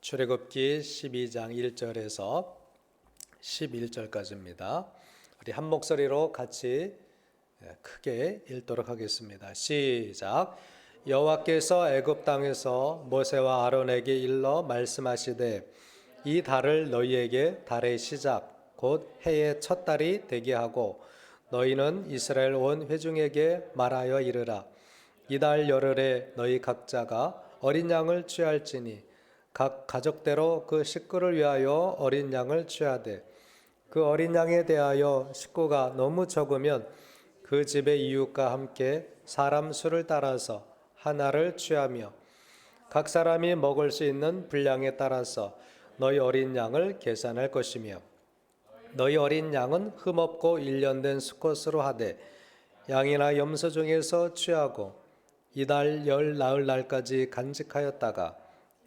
출애굽기 12장 1절에서 11절까지입니다. 우리 한 목소리로 같이 크게 읽도록 하겠습니다. 시작. 여호와께서 애굽 땅에서 모세와 아론에게 일러 말씀하시되 이 달을 너희에게 달의 시작 곧 해의 첫 달이 되게 하고 너희는 이스라엘 온 회중에게 말하여 이르라. 이달 열흘에 너희 각자가 어린 양을 취할지니 각 가족대로 그 식구를 위하여 어린 양을 취하되 그 어린 양에 대하여 식구가 너무 적으면 그 집의 이웃과 함께 사람 수를 따라서 하나를 취하며 각 사람이 먹을 수 있는 분량에 따라서 너희 어린 양을 계산할 것이며 너희 어린 양은 흠없고 일련된 수컷으로 하되 양이나 염소 중에서 취하고 이달 열 나흘 날까지 간직하였다가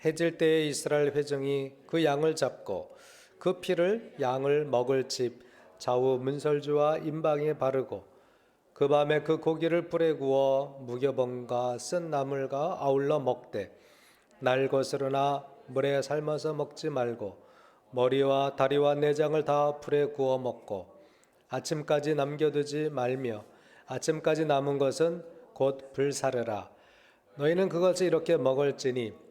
해질 때에 이스라엘 회중이 그 양을 잡고 그 피를 양을 먹을 집 좌우 문설주와 임방에 바르고 그 밤에 그 고기를 불에 구워 무교병과 쓴 나물과 아울러 먹되 날 것으로나 물에 삶아서 먹지 말고 머리와 다리와 내장을 다 불에 구워 먹고 아침까지 남겨두지 말며 아침까지 남은 것은 곧 불사르라. 너희는 그것을 이렇게 먹을지니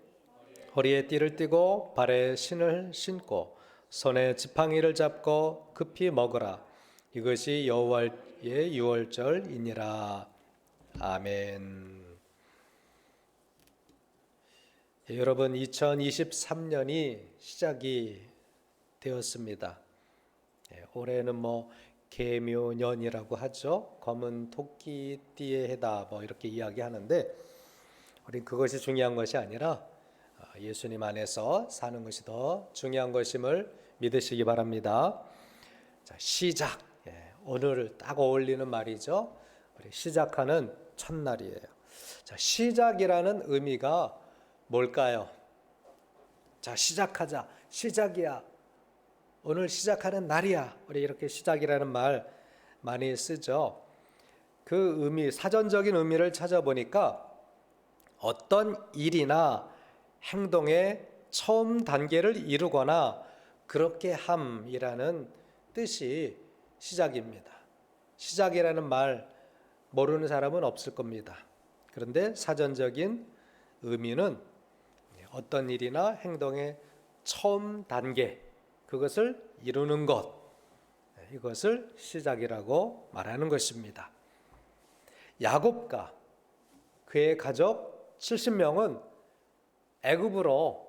허리에 띠를 띠고 발에 신을 신고 손에 지팡이를 잡고 급히 먹으라. 이것이 여호와의 유월절이니라. 아멘. 여러분, 2023년이 시작이 되었습니다. 올해는 개묘년이라고 하죠. 검은 토끼띠의 해다 이렇게 이야기하는데 우리 그것이 중요한 것이 아니라 예수님 안에서 사는 것이 더 중요한 것임을 믿으시기 바랍니다. 자, 시작. 오늘 딱 어울리는 말이죠. 우리 시작하는 첫날이에요. 자, 시작이라는 의미가 뭘까요? 자, 시작하자. 시작이야. 오늘 시작하는 날이야. 우리 이렇게 시작이라는 말 많이 쓰죠. 그 의미, 사전적인 의미를 찾아보니까 어떤 일이나 행동의 처음 단계를 이루거나 그렇게 함이라는 뜻이 시작입니다. 시작이라는 말 모르는 사람은 없을 겁니다. 그런데 사전적인 의미는 어떤 일이나 행동의 처음 단계, 그것을 이루는 것, 이것을 시작이라고 말하는 것입니다. 야곱과 그의 가족 70명은 애굽으로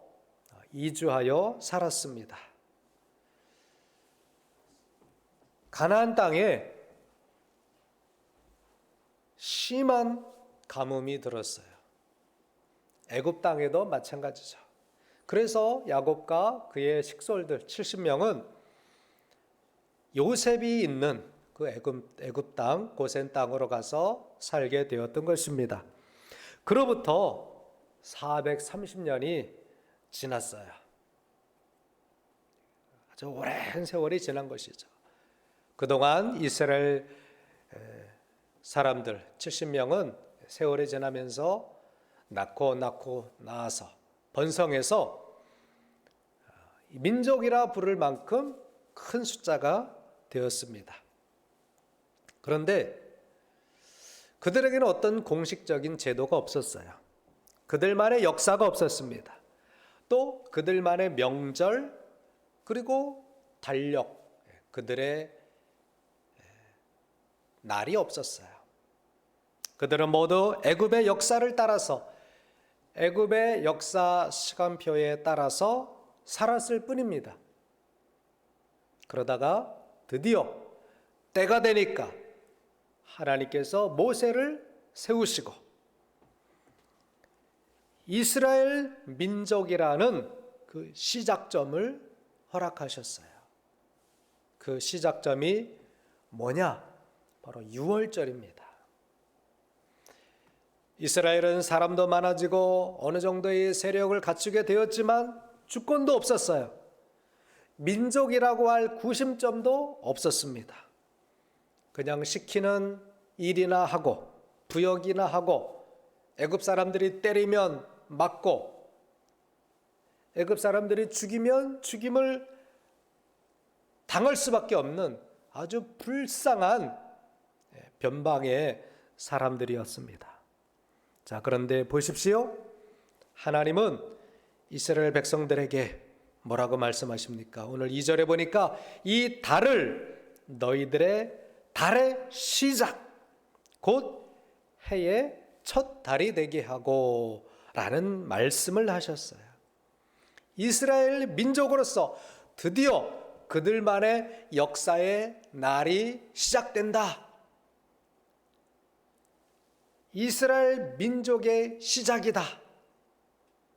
이주하여 살았습니다. 가나안 땅에 심한 가뭄이 들었어요. 애굽 땅에도 마찬가지죠. 그래서 야곱과 그의 식솔들 70명은 요셉이 있는 그 애굽 땅, 고센 땅으로 가서 살게 되었던 것입니다. 그로부터 430년이 지났어요. 아주 오랜 세월이 지난 것이죠. 그동안 이스라엘 사람들 70명은 세월이 지나면서 낳고 낳아서 번성해서 민족이라 부를 만큼 큰 숫자가 되었습니다. 그런데 그들에게는 어떤 공식적인 제도가 없었어요. 그들만의 역사가 없었습니다. 또 그들만의 명절 그리고 달력, 그들의 날이 없었어요. 그들은 모두 애굽의 역사를 따라서 애굽의 역사 시간표에 따라서 살았을 뿐입니다. 그러다가 드디어 때가 되니까 하나님께서 모세를 세우시고 이스라엘 민족이라는 그 시작점을 허락하셨어요. 그 시작점이 뭐냐? 바로 유월절입니다. 이스라엘은 사람도 많아지고 어느 정도의 세력을 갖추게 되었지만 주권도 없었어요. 민족이라고 할 구심점도 없었습니다. 그냥 시키는 일이나 하고 부역이나 하고 애굽 사람들이 때리면 맞고 애굽 사람들이 죽이면 죽임을 당할 수밖에 없는 아주 불쌍한 변방의 사람들이었습니다. 자, 그런데 보십시오. 하나님은 이스라엘 백성들에게 뭐라고 말씀하십니까? 오늘 2절에 보니까 이 달을 너희들의 달의 시작, 곧 해의 첫 달이 되게 하고 라는 말씀을 하셨어요. 이스라엘 민족으로서 드디어 그들만의 역사의 날이 시작된다. 이스라엘 민족의 시작이다.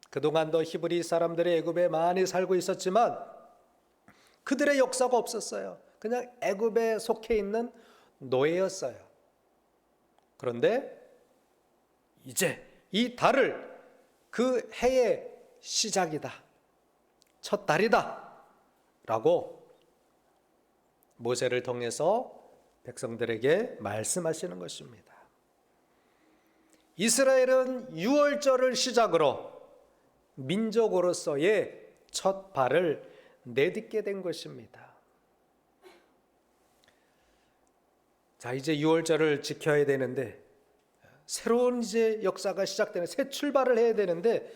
그동안도 히브리 사람들이 애굽에 많이 살고 있었지만 그들의 역사가 없었어요. 그냥 애굽에 속해 있는 노예였어요. 그런데 이제 이 달을 그 해의 시작이다, 첫 달이다 라고 모세를 통해서 백성들에게 말씀하시는 것입니다. 이스라엘은 유월절을 시작으로 민족으로서의 첫 발을 내딛게 된 것입니다. 자, 이제 유월절을 지켜야 되는데 새로운 이제 역사가 시작되는 새 출발을 해야 되는데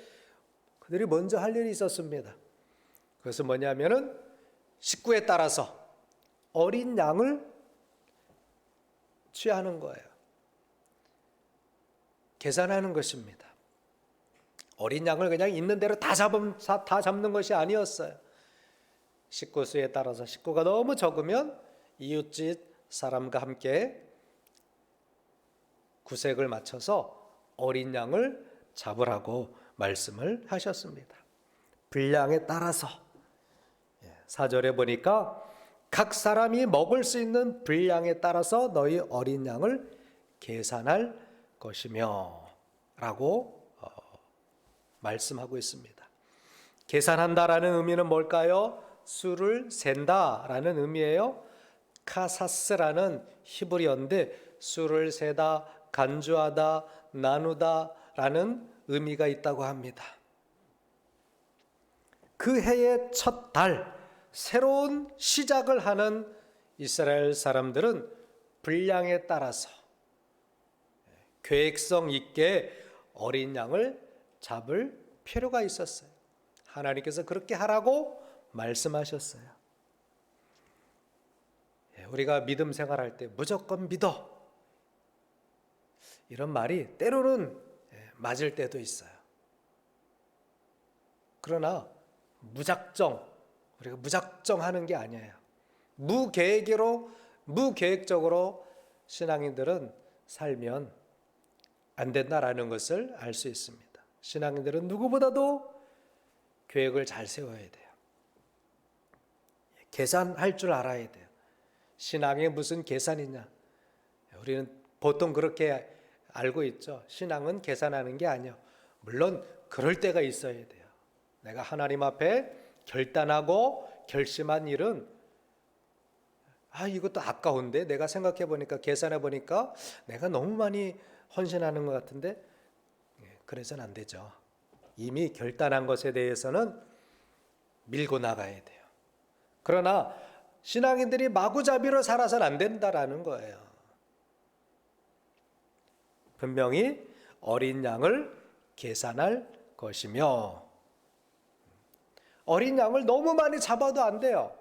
그들이 먼저 할 일이 있었습니다. 그것은 뭐냐면은 식구에 따라서 어린 양을 취하는 거예요. 계산하는 것입니다. 어린 양을 그냥 있는 대로 다 잡는 것이 아니었어요. 식구 수에 따라서 식구가 너무 적으면 이웃집 사람과 함께 구색을 맞춰서 어린 양을 잡으라고 말씀을 하셨습니다. 분량에 따라서 4절에 보니까 각 사람이 먹을 수 있는 분량에 따라서 너희 어린 양을 계산할 것이며 라고 말씀하고 있습니다. 계산한다라는 의미는 뭘까요? 수를 센다라는 의미예요. 카사스라는 히브리어인데 수를 세다, 간주하다, 나누다라는 의미가 있다고 합니다. 그 해의 첫 달, 새로운 시작을 하는 이스라엘 사람들은 분량에 따라서 계획성 있게 어린 양을 잡을 필요가 있었어요. 하나님께서 그렇게 하라고 말씀하셨어요. 우리가 믿음 생활할 때 무조건 믿어, 이런 말이 때로는 맞을 때도 있어요. 그러나 우리가 무작정 하는 게 아니에요. 무계획적으로 신앙인들은 살면 안 된다라는 것을 알 수 있습니다. 신앙인들은 누구보다도 계획을 잘 세워야 돼요. 계산할 줄 알아야 돼요. 신앙에 무슨 계산이냐? 우리는 보통 그렇게 알고 있죠. 신앙은 계산하는 게 아니에요. 물론 그럴 때가 있어야 돼요. 내가 하나님 앞에 결단하고 결심한 일은 이것도 아까운데 내가 생각해 보니까 계산해 보니까 내가 너무 많이 헌신하는 것 같은데 그래서는 안 되죠. 이미 결단한 것에 대해서는 밀고 나가야 돼요. 그러나 신앙인들이 마구잡이로 살아서는 안 된다라는 거예요. 분명히 어린 양을 계산할 것이며 어린 양을 너무 많이 잡아도 안 돼요.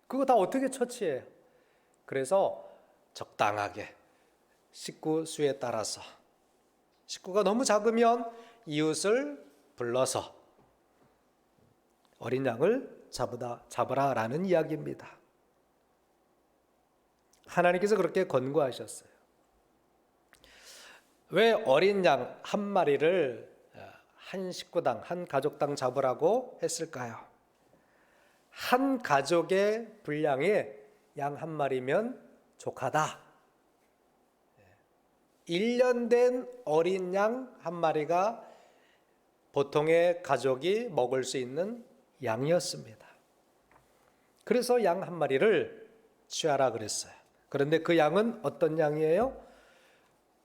그거 다 어떻게 처치해요? 그래서 적당하게 식구 수에 따라서 식구가 너무 작으면 이웃을 불러서 어린 양을 잡으라라는 이야기입니다. 하나님께서 그렇게 권고하셨어요. 왜 어린 양 한 마리를 한 식구당, 한 가족당 잡으라고 했을까요? 한 가족의 분량에 양 한 마리면 족하다. 1년 된 어린 양 한 마리가 보통의 가족이 먹을 수 있는 양이었습니다. 그래서 양 한 마리를 취하라 그랬어요. 그런데 그 양은 어떤 양이에요?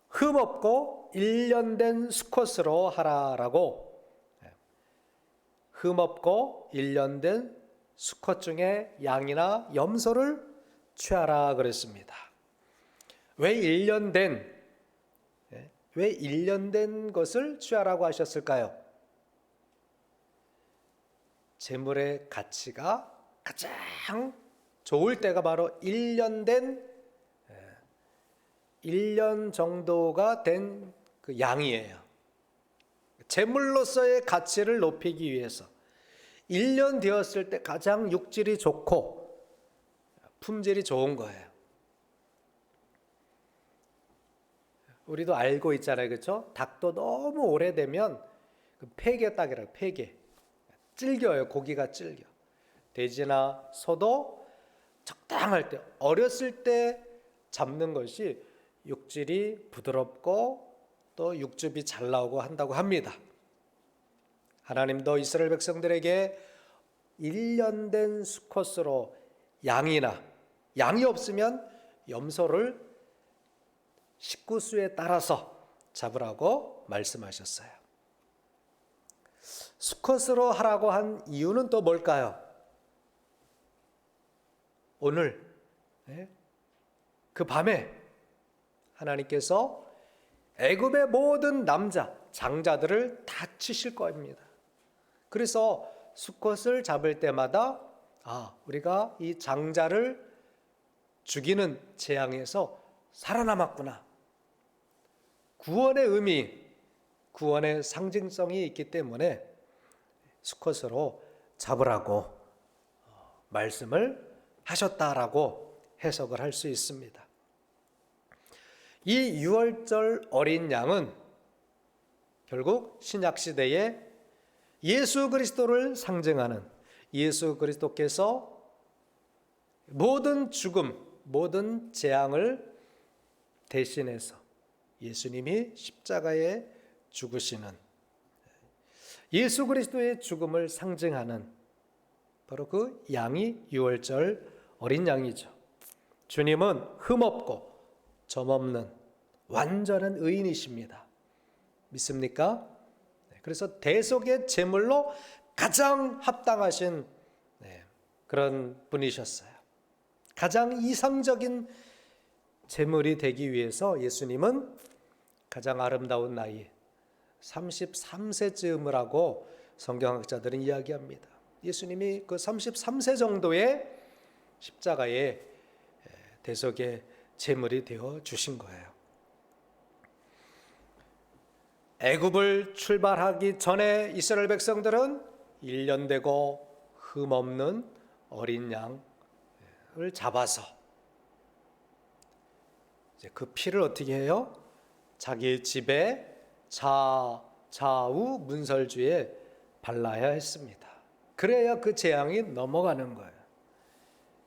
흠없고 1년 된 수컷으로 하라라고 흠없고 1년 된 수컷 중에 양이나 염소를 취하라 그랬습니다. 왜 1년 된 것을 취하라고 하셨을까요? 재물의 가치가 가장 좋을 때가 바로 1년 정도가 된 그 양이에요. 재물로서의 가치를 높이기 위해서 1년 되었을 때 가장 육질이 좋고 품질이 좋은 거예요. 우리도 알고 있잖아요, 그렇죠? 닭도 너무 오래되면 폐게 딱이라고, 폐게 질겨요. 고기가 질겨. 돼지나 소도 적당할 때, 어렸을 때 잡는 것이 육질이 부드럽고 또 육즙이 잘 나오고 한다고 합니다. 하나님도 이스라엘 백성들에게 1년 된 수컷으로 양이 없으면 염소를 식구수에 따라서 잡으라고 말씀하셨어요. 수컷으로 하라고 한 이유는 또 뭘까요? 오늘 그 밤에 하나님께서 애굽의 모든 장자들을 다 치실 겁니다. 그래서 수컷을 잡을 때마다 우리가 이 장자를 죽이는 재앙에서 살아남았구나. 구원의 의미, 구원의 상징성이 있기 때문에 수컷으로 잡으라고 말씀을 하셨다라고 해석을 할 수 있습니다. 이 유월절 어린 양은 결국 신약시대에 예수 그리스도를 상징하는, 예수 그리스도께서 모든 죽음, 모든 재앙을 대신해서 예수님이 십자가에 죽으시는, 예수 그리스도의 죽음을 상징하는 바로 그 양이 유월절 어린 양이죠. 주님은 흠없고 점없는 완전한 의인이십니다. 믿습니까? 그래서 대속의 제물로 가장 합당하신 그런 분이셨어요. 가장 이상적인 제물이 되기 위해서 예수님은 가장 아름다운 나이 33세쯤이라고 성경학자들은 이야기합니다. 예수님이 그 33세 정도의 십자가에 대속의 제물이 되어 주신 거예요. 애굽을 출발하기 전에 이스라엘 백성들은 1년 되고 흠없는 어린 양을 잡아서 이제 그 피를 어떻게 해요? 자기 집에 좌우 문설주에 발라야 했습니다. 그래야 그 재앙이 넘어가는 거예요.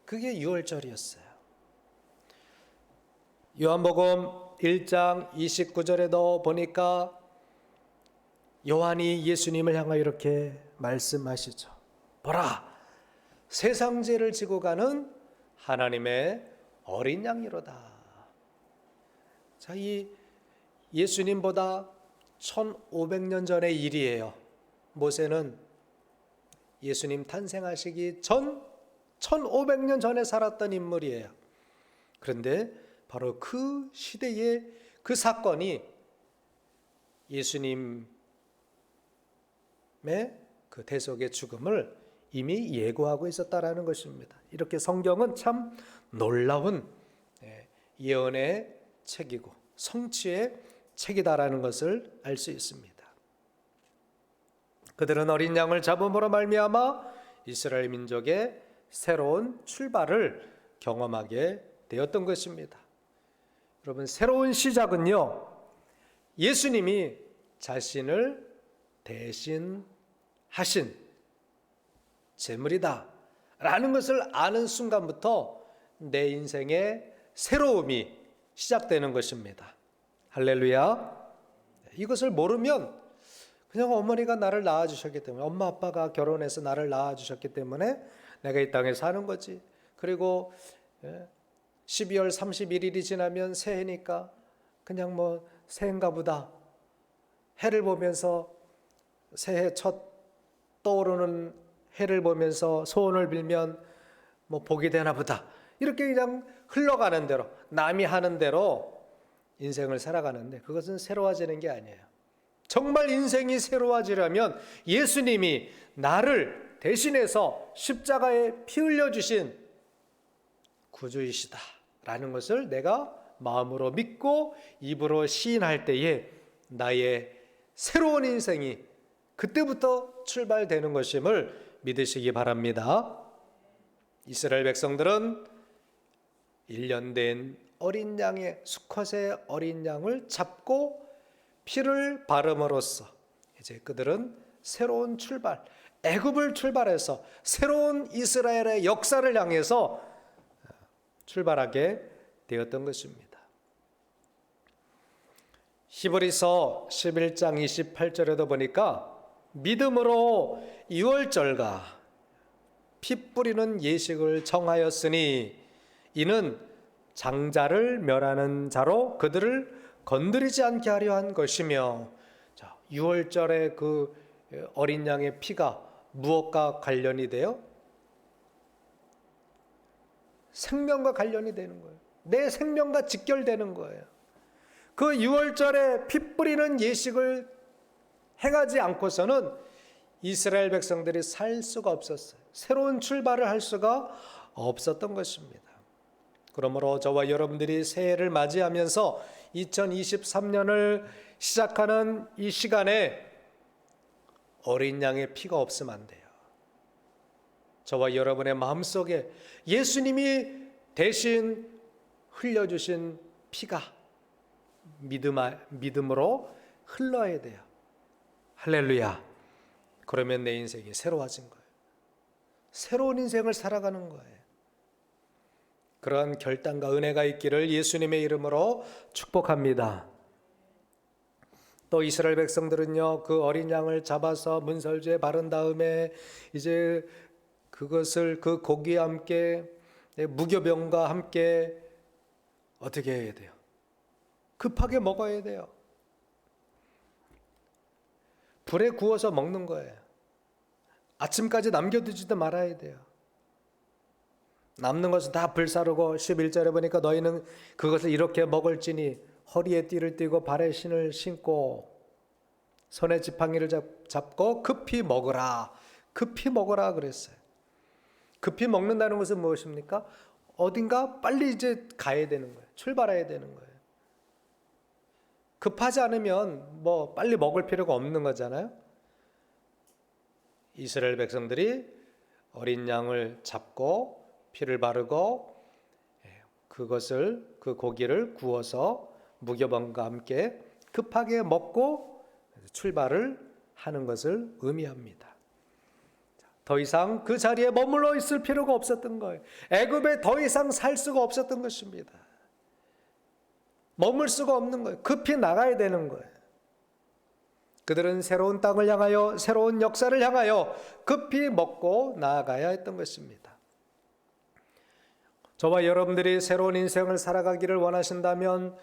그게 유월절이었어요. 요한복음 1장 29절에도 보니까 요한이 예수님을 향하여 이렇게 말씀하시죠. 보라, 세상 죄를 지고 가는 하나님의 어린 양이로다. 자, 이 예수님보다 1500년 전의 일이에요. 모세는 예수님 탄생하시기 전 1500년 전에 살았던 인물이에요. 그런데 바로 그 시대의 그 사건이 예수님의 그 대속의 죽음을 이미 예고하고 있었다라는 것입니다. 이렇게 성경은 참 놀라운 예언의 책이고 성취의 책이다라는 것을 알 수 있습니다. 그들은 어린 양을 잡음으로 말미암아 이스라엘 민족의 새로운 출발을 경험하게 되었던 것입니다. 여러분, 새로운 시작은요, 예수님이 자신을 대신하신 제물이다 라는 것을 아는 순간부터 내 인생의 새로움이 시작되는 것입니다. 할렐루야. 이것을 모르면 그냥 어머니가 나를 낳아주셨기 때문에, 엄마 아빠가 결혼해서 나를 낳아주셨기 때문에 내가 이 땅에 사는 거지. 그리고 12월 31일이 지나면 새해니까 그냥 뭐 새해인가 보다. 해를 보면서 새해 첫 떠오르는 해를 보면서 소원을 빌면 뭐 복이 되나 보다, 이렇게 그냥 흘러가는 대로, 남이 하는 대로 인생을 살아가는데 그것은 새로워지는 게 아니에요. 정말 인생이 새로워지려면 예수님이 나를 대신해서 십자가에 피 흘려주신 구주이시다라는 것을 내가 마음으로 믿고 입으로 시인할 때에 나의 새로운 인생이 그때부터 출발되는 것임을 믿으시기 바랍니다. 이스라엘 백성들은 1년 된 어린 양의, 수컷의 어린 양을 잡고 피를 바름으로써 이제 그들은 새로운 출발, 애굽을 출발해서 새로운 이스라엘의 역사를 향해서 출발하게 되었던 것입니다. 히브리서 11장 28절에도 보니까 믿음으로 유월절과 피 뿌리는 예식을 정하였으니 이는 장자를 멸하는 자로 그들을 건드리지 않게 하려 한 것이며, 자, 유월절의 그 어린 양의 피가 무엇과 관련이 돼요? 생명과 관련이 되는 거예요. 내 생명과 직결되는 거예요. 그 유월절에 피 뿌리는 예식을 행하지 않고서는 이스라엘 백성들이 살 수가 없었어요. 새로운 출발을 할 수가 없었던 것입니다. 그러므로 저와 여러분들이 새해를 맞이하면서 2023년을 시작하는 이 시간에 어린 양의 피가 없으면 안 돼요. 저와 여러분의 마음속에 예수님이 대신 흘려주신 피가 믿음으로 흘러야 돼요. 할렐루야. 그러면 내 인생이 새로워진 거예요. 새로운 인생을 살아가는 거예요. 그러한 결단과 은혜가 있기를 예수님의 이름으로 축복합니다. 또 이스라엘 백성들은요, 그 어린 양을 잡아서 문설주에 바른 다음에 이제 그것을 그 고기와 함께 무교병과 함께 어떻게 해야 돼요? 급하게 먹어야 돼요. 불에 구워서 먹는 거예요. 아침까지 남겨두지도 말아야 돼요. 남는 것은 다 불사르고 11절에 보니까 너희는 그것을 이렇게 먹을지니 허리에 띠를 띠고 발에 신을 신고 손에 지팡이를 잡고 급히 먹으라. 급히 먹으라 그랬어요. 급히 먹는다는 것은 무엇입니까? 어딘가 빨리 이제 가야 되는 거예요. 출발해야 되는 거예요. 급하지 않으면 뭐 빨리 먹을 필요가 없는 거잖아요. 이스라엘 백성들이 어린 양을 잡고 피를 바르고 그것을 그 고기를 구워서 무교병과 함께 급하게 먹고 출발을 하는 것을 의미합니다. 더 이상 그 자리에 머물러 있을 필요가 없었던 거예요. 애굽에 더 이상 살 수가 없었던 것입니다. 머물 수가 없는 거예요. 급히 나가야 되는 거예요. 그들은 새로운 땅을 향하여 새로운 역사를 향하여 급히 먹고 나아가야 했던 것입니다. 저와 여러분들이 새로운 인생을 살아가기를 원하신다면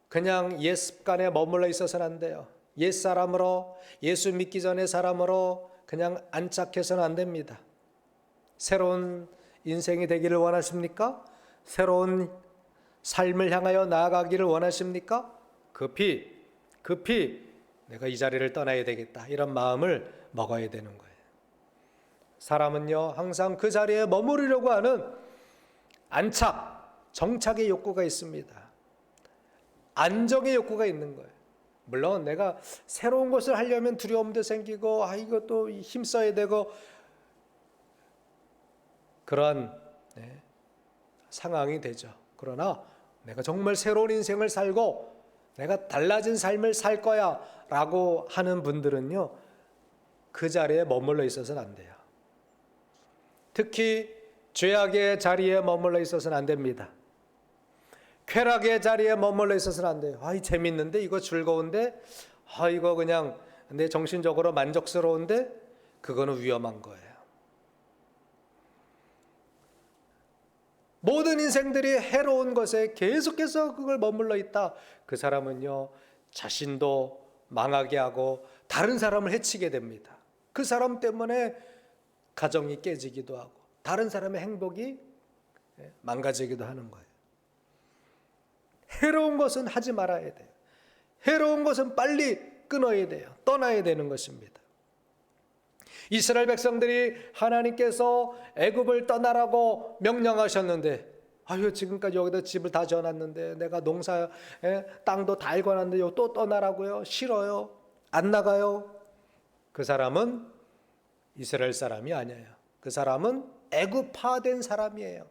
그냥 옛 습관에 머물러 있어서는 안 돼요. 옛 사람으로, 예수 믿기 전의 사람으로 그냥 안착해서는 안 됩니다. 새로운 인생이 되기를 원하십니까? 새로운 삶을 향하여 나아가기를 원하십니까? 급히 내가 이 자리를 떠나야 되겠다, 이런 마음을 먹어야 되는 거예요. 사람은요, 항상 그 자리에 머무르려고 하는 안착, 정착의 욕구가 있습니다. 안정의 욕구가 있는 거예요. 물론 내가 새로운 것을 하려면 두려움도 생기고 이것도 힘써야 되고 그런 상황이 되죠. 그러나 내가 정말 새로운 인생을 살고 내가 달라진 삶을 살 거야 라고 하는 분들은요, 그 자리에 머물러 있어서는 안 돼요. 특히 죄악의 자리에 머물러 있어서는 안 됩니다. 쾌락의 자리에 머물러 있어서는 안 돼요. 재밌는데, 이거 즐거운데, 이거 그냥 내 정신적으로 만족스러운데, 그거는 위험한 거예요. 모든 인생들이 해로운 것에 계속해서 그걸 머물러 있다. 그 사람은요, 자신도 망하게 하고 다른 사람을 해치게 됩니다. 그 사람 때문에 가정이 깨지기도 하고 다른 사람의 행복이 망가지기도 하는 거예요. 해로운 것은 하지 말아야 돼요. 해로운 것은 빨리 끊어야 돼요. 떠나야 되는 것입니다. 이스라엘 백성들이 하나님께서 애굽을 떠나라고 명령하셨는데, 아유 지금까지 여기다 집을 다 지어놨는데, 내가 농사 땅도 다 읽어놨는데 또 떠나라고요? 싫어요. 안 나가요. 그 사람은 이스라엘 사람이 아니에요. 그 사람은 애굽화된 사람이에요.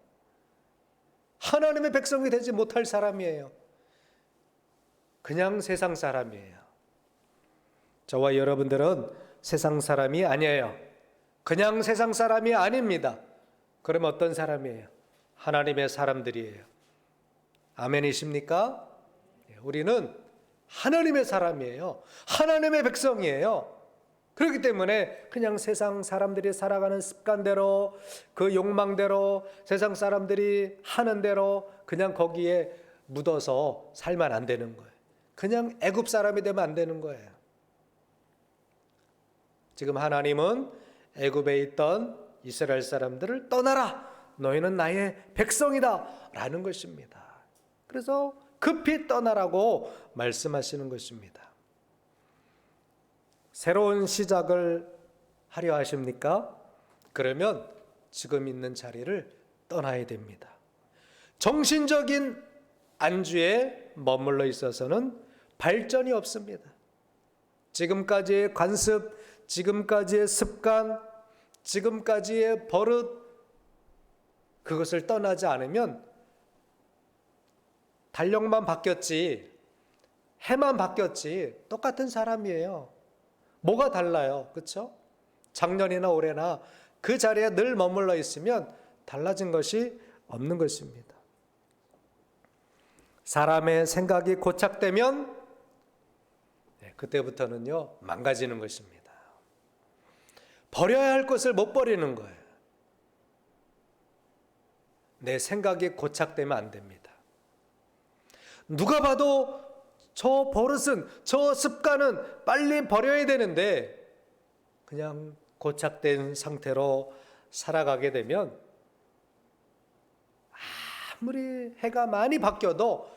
하나님의 백성이 되지 못할 사람이에요. 그냥 세상 사람이에요. 저와 여러분들은 세상 사람이 아니에요. 그냥 세상 사람이 아닙니다. 그럼 어떤 사람이에요? 하나님의 사람들이에요. 아멘이십니까? 우리는 하나님의 사람이에요. 하나님의 백성이에요. 그렇기 때문에 그냥 세상 사람들이 살아가는 습관대로, 그 욕망대로, 세상 사람들이 하는 대로 그냥 거기에 묻어서 살면 안 되는 거예요. 그냥 애굽 사람이 되면 안 되는 거예요. 지금 하나님은 애굽에 있던 이스라엘 사람들을 떠나라, 너희는 나의 백성이다 라는 것입니다. 그래서 급히 떠나라고 말씀하시는 것입니다. 새로운 시작을 하려 하십니까? 그러면 지금 있는 자리를 떠나야 됩니다. 정신적인 안주에 머물러 있어서는 발전이 없습니다. 지금까지의 관습, 지금까지의 습관, 지금까지의 버릇, 그것을 떠나지 않으면 달력만 바뀌었지, 해만 바뀌었지 똑같은 사람이에요. 뭐가 달라요? 그렇죠? 작년이나 올해나 그 자리에 늘 머물러 있으면 달라진 것이 없는 것입니다. 사람의 생각이 고착되면 그때부터는요 망가지는 것입니다. 버려야 할 것을 못 버리는 거예요. 내 생각이 고착되면 안 됩니다. 누가 봐도 저 버릇은, 저 습관은 빨리 버려야 되는데 그냥 고착된 상태로 살아가게 되면 아무리 해가 많이 바뀌어도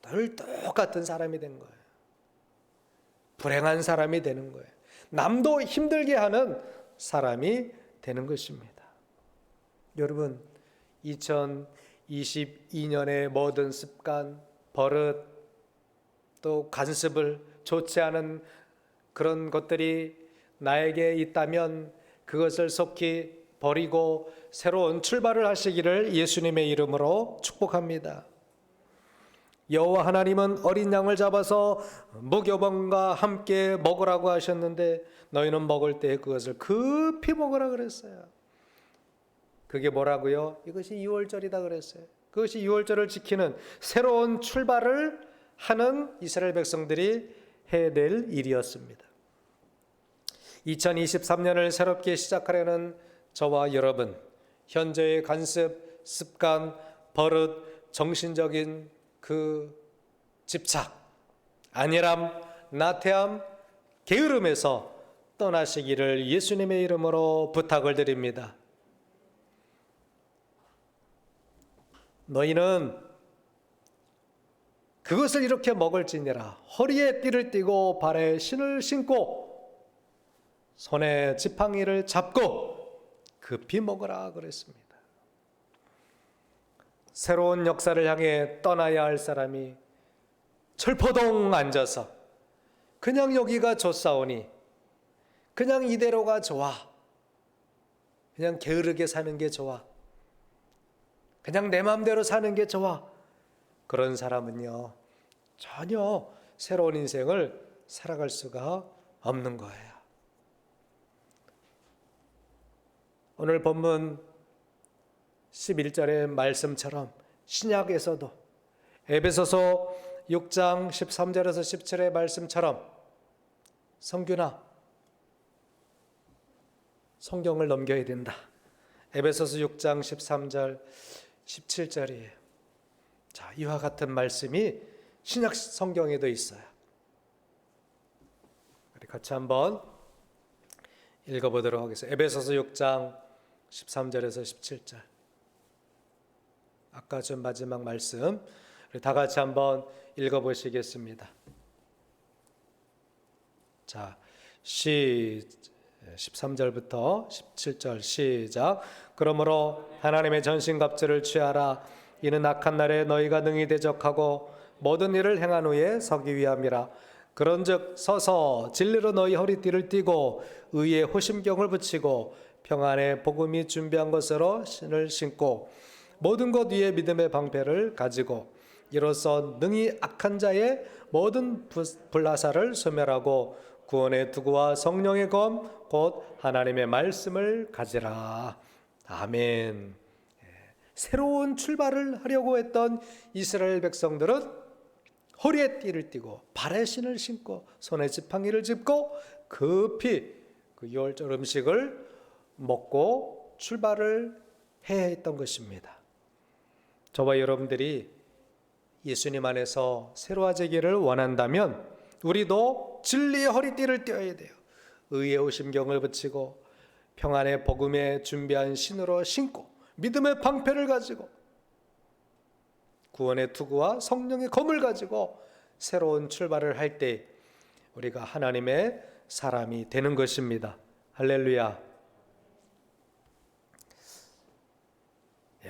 늘 똑같은 사람이 된 거예요. 불행한 사람이 되는 거예요. 남도 힘들게 하는 사람이 되는 것입니다. 여러분, 2022년의 모든 습관, 버릇, 또 관습을, 좋지 않은 그런 것들이 나에게 있다면 그것을 속히 버리고 새로운 출발을 하시기를 예수님의 이름으로 축복합니다. 여호와 하나님은 어린 양을 잡아서 무교병과 함께 먹으라고 하셨는데 너희는 먹을 때 그것을 급히 먹으라 그랬어요. 그게 뭐라고요? 이것이 유월절이다 그랬어요. 그것이 유월절을 지키는 새로운 출발을 하는 이스라엘 백성들이 해야 될 일이었습니다. 2023년을 새롭게 시작하려는 저와 여러분, 현재의 관습, 습관, 버릇, 정신적인 그 집착, 안일함, 나태함, 게으름에서 떠나시기를 예수님의 이름으로 부탁을 드립니다. 너희는 그것을 이렇게 먹을지니라 허리에 띠를 띠고 발에 신을 신고 손에 지팡이를 잡고 급히 먹으라 그랬습니다. 새로운 역사를 향해 떠나야 할 사람이 철포동 앉아서 그냥 여기가 좋사오니, 그냥 이대로가 좋아, 그냥 게으르게 사는 게 좋아, 그냥 내 마음대로 사는 게 좋아, 그런 사람은요 전혀 새로운 인생을 살아갈 수가 없는 거예요. 오늘 본문 11절의 말씀처럼 신약에서도 에베소서 6장 13절에서 17절의 말씀처럼 성균아, 성경을 넘겨야 된다. 에베소서 6장 13절 17절이에요. 자, 이와 같은 말씀이 신약 성경에도 있어요. 우리 같이 한번 읽어보도록 하겠습니다. 에베소서 6장 13절에서 17절. 아까 전 마지막 말씀 우리 다 같이 한번 읽어보시겠습니다. 자, 13절부터 17절 시작. 그러므로 하나님의 전신갑주를 취하라. 이는 악한 날에 너희가 능히 대적하고 모든 일을 행한 후에 서기 위함이라. 그런즉 서서 진리로 너희 허리띠를 띠고 의의 호심경을 붙이고 평안의 복음이 준비한 것으로 신을 신고 모든 것 위에 믿음의 방패를 가지고 이로써 능히 악한 자의 모든 불나사를 소멸하고 구원의 투구와 성령의 검 곧 하나님의 말씀을 가지라. 아멘. 새로운 출발을 하려고 했던 이스라엘 백성들은 허리에 띠를 띠고 발에 신을 신고 손에 지팡이를 짚고 급히 그 유월절 음식을 먹고 출발을 해야 했던 것입니다. 저와 여러분들이 예수님 안에서 새로워지기를 원한다면 우리도 진리의 허리띠를 띄어야 돼요. 의의 오심경을 붙이고 평안의 복음에 준비한 신으로 신고 믿음의 방패를 가지고 구원의 투구와 성령의 검을 가지고 새로운 출발을 할 때 우리가 하나님의 사람이 되는 것입니다. 할렐루야.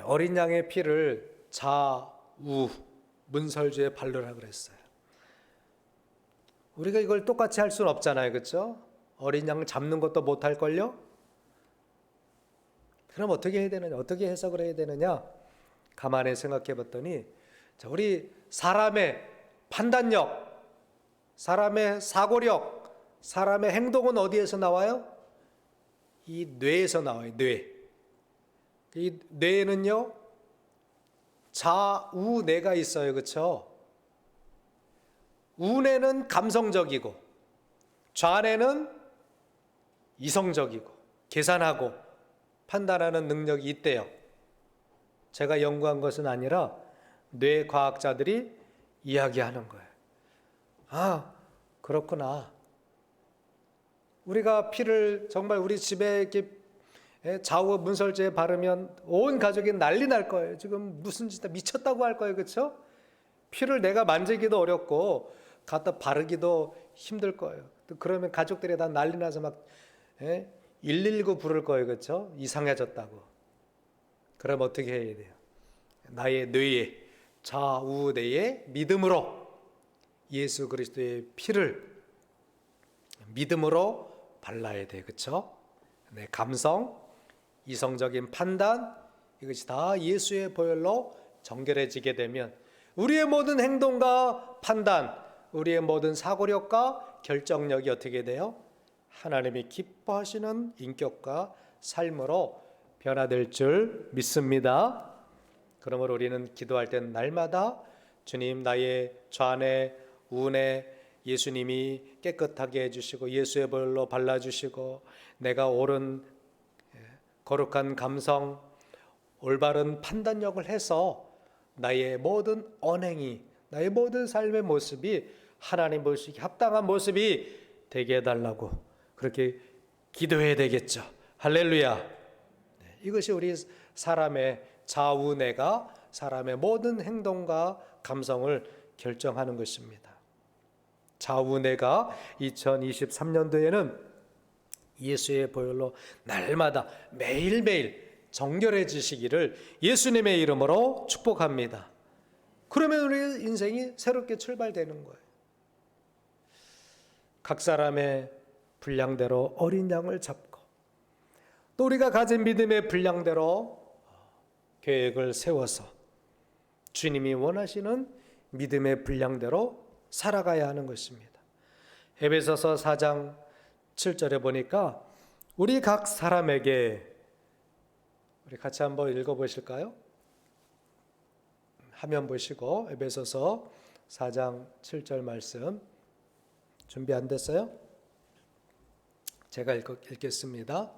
어린 양의 피를 좌우 문설주에 바르라 그랬어요. 우리가 이걸 똑같이 할 수는 없잖아요. 그렇죠? 어린 양 잡는 것도 못할걸요? 그럼 어떻게 해야 되느냐? 어떻게 해석을 해야 되느냐? 가만히 생각해 봤더니 우리 사람의 판단력, 사람의 사고력, 사람의 행동은 어디에서 나와요? 이 뇌에서 나와요. 뇌. 이 뇌에는요 좌우뇌가 있어요. 그렇죠? 우뇌는 감성적이고 좌뇌는 이성적이고 계산하고 판단하는 능력이 있대요. 제가 연구한 것은 아니라 뇌과학자들이 이야기하는 거예요. 아, 그렇구나. 우리가 피를 정말 우리 집에 이렇게 좌우 문설주에 바르면 온 가족이 난리 날 거예요. 지금 무슨 짓 미쳤다고 할 거예요. 그렇죠? 피를 내가 만지기도 어렵고 갖다 바르기도 힘들 거예요. 또 그러면 가족들이 다 난리 나서 막 119 부를 거예요. 그렇죠? 이상해졌다고. 그럼 어떻게 해야 돼요? 나의 뇌에 좌우뇌에 믿음으로 예수 그리스도의 피를 믿음으로 발라야 돼요. 그렇죠? 내 감성, 이성적인 판단 이것이 다 예수의 보혈로 정결해지게 되면 우리의 모든 행동과 판단, 우리의 모든 사고력과 결정력이 어떻게 돼요? 하나님이 기뻐하시는 인격과 삶으로 변화될 줄 믿습니다. 그러므로 우리는 기도할 때 날마다 주님 나의 좌뇌, 우뇌 예수님이 깨끗하게 해주시고 예수의 보혈로 발라주시고 내가 옳은 거룩한 감성, 올바른 판단력을 해서 나의 모든 언행이 나의 모든 삶의 모습이 하나님 보시기 합당한 모습이 되게 해달라고 그렇게 기도해야 되겠죠. 할렐루야. 이것이 우리 사람의 좌우뇌가 사람의 모든 행동과 감성을 결정하는 것입니다. 좌우뇌가 2023년도에는 예수의 보혈로 날마다 매일매일 정결해지시기를 예수님의 이름으로 축복합니다. 그러면 우리 인생이 새롭게 출발되는 거예요. 각 사람의 분량대로 어린 양을 잡고 또 우리가 가진 믿음의 분량대로 계획을 세워서 주님이 원하시는 믿음의 분량대로 살아가야 하는 것입니다. 에베소서 4장 7절에 보니까 우리 각 사람에게 우리 같이 한번 읽어보실까요? 화면 보시고 에베소서 4장 7절 말씀 준비 안 됐어요? 제가 읽겠습니다.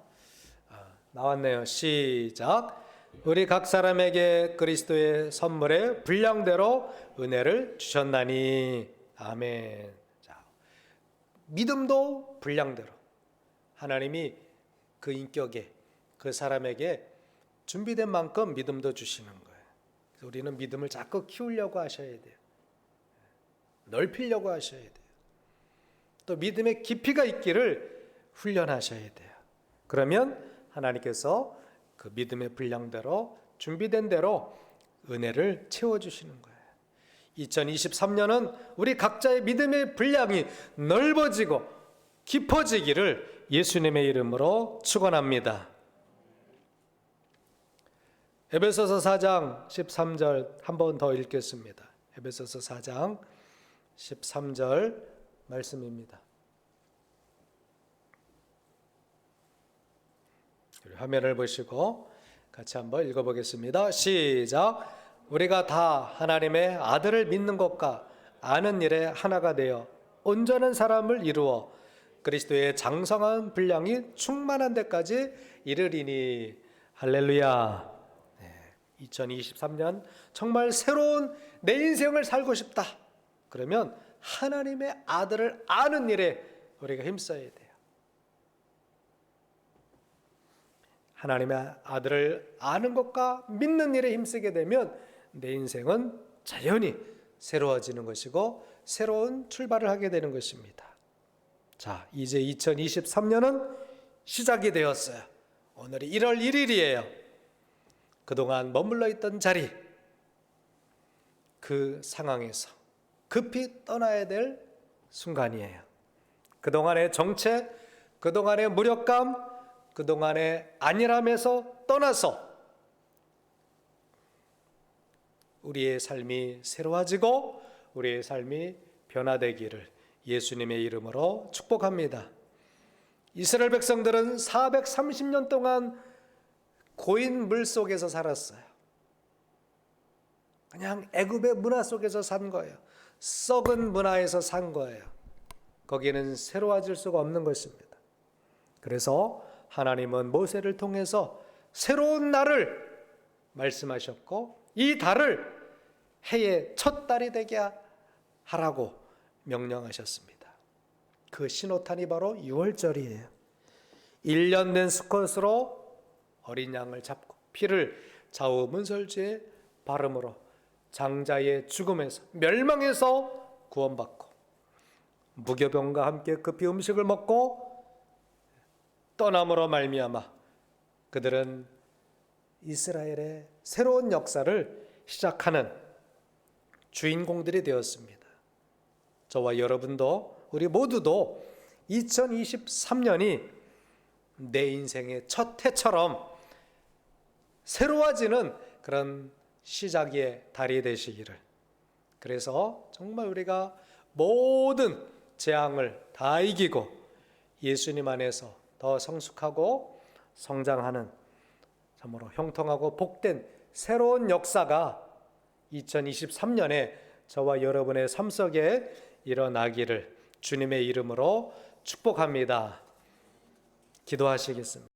나왔네요. 시작. 우리 각 사람에게 그리스도의 선물의 분량대로 은혜를 주셨나니. 아멘. 자, 믿음도 분량대로 하나님이 그 인격에, 그 사람에게 준비된 만큼 믿음도 주시는 거예요. 그래서 우리는 믿음을 자꾸 키우려고 하셔야 돼요. 넓히려고 하셔야 돼요. 또 믿음의 깊이가 있기를 훈련하셔야 돼요. 그러면 하나님께서 그 믿음의 분량대로 준비된 대로 은혜를 채워주시는 거예요. 2023년은 우리 각자의 믿음의 분량이 넓어지고 깊어지기를 예수님의 이름으로 축원합니다. 에베소서 4장 13절 한 번 더 읽겠습니다. 에베소서 4장 13절 말씀입니다. 화면을 보시고 같이 한번 읽어보겠습니다. 시작. 우리가 다 하나님의 아들을 믿는 것과 아는 일에 하나가 되어 온전한 사람을 이루어 그리스도의 장성한 분량이 충만한 데까지 이르리니. 할렐루야. 2023년 정말 새로운 내 인생을 살고 싶다. 그러면 하나님의 아들을 아는 일에 우리가 힘써야 돼요. 하나님의 아들을 아는 것과 믿는 일에 힘쓰게 되면 내 인생은 자연히 새로워지는 것이고 새로운 출발을 하게 되는 것입니다. 자, 이제 2023년은 시작이 되었어요. 오늘이 1월 1일이에요. 그동안 머물러 있던 자리, 그 상황에서 급히 떠나야 될 순간이에요. 그동안의 정체, 그동안의 무력감, 그동안의 안일함에서 떠나서 우리의 삶이 새로워지고 우리의 삶이 변화되기를 예수님의 이름으로 축복합니다. 이스라엘 백성들은 430년 동안 고인 물 속에서 살았어요. 그냥 애굽의 문화 속에서 산 거예요. 썩은 문화에서 산 거예요. 거기에는 새로워질 수가 없는 것입니다. 그래서 하나님은 모세를 통해서 새로운 날을 말씀하셨고 이 달을 해의 첫 달이 되게 하라고 명령하셨습니다. 그 신호탄이 바로 6월절이에요. 1년 된 수컷으로 어린 양을 잡고 피를 좌우 문설주에 바름으로 장자의 죽음에서 멸망에서 구원받고 무교병과 함께 급히 음식을 먹고 떠남으로 말미암아 그들은 이스라엘의 새로운 역사를 시작하는 주인공들이 되었습니다. 저와 여러분도 우리 모두도 2023년이 내 인생의 첫 해처럼 새로워지는 그런 시작의 달이 되시기를. 그래서 정말 우리가 모든 재앙을 다 이기고 예수님 안에서 더 성숙하고 성장하는 참으로 형통하고 복된 새로운 역사가 2023년에 저와 여러분의 삶 속에 일어나기를 주님의 이름으로 축복합니다. 기도하시겠습니다.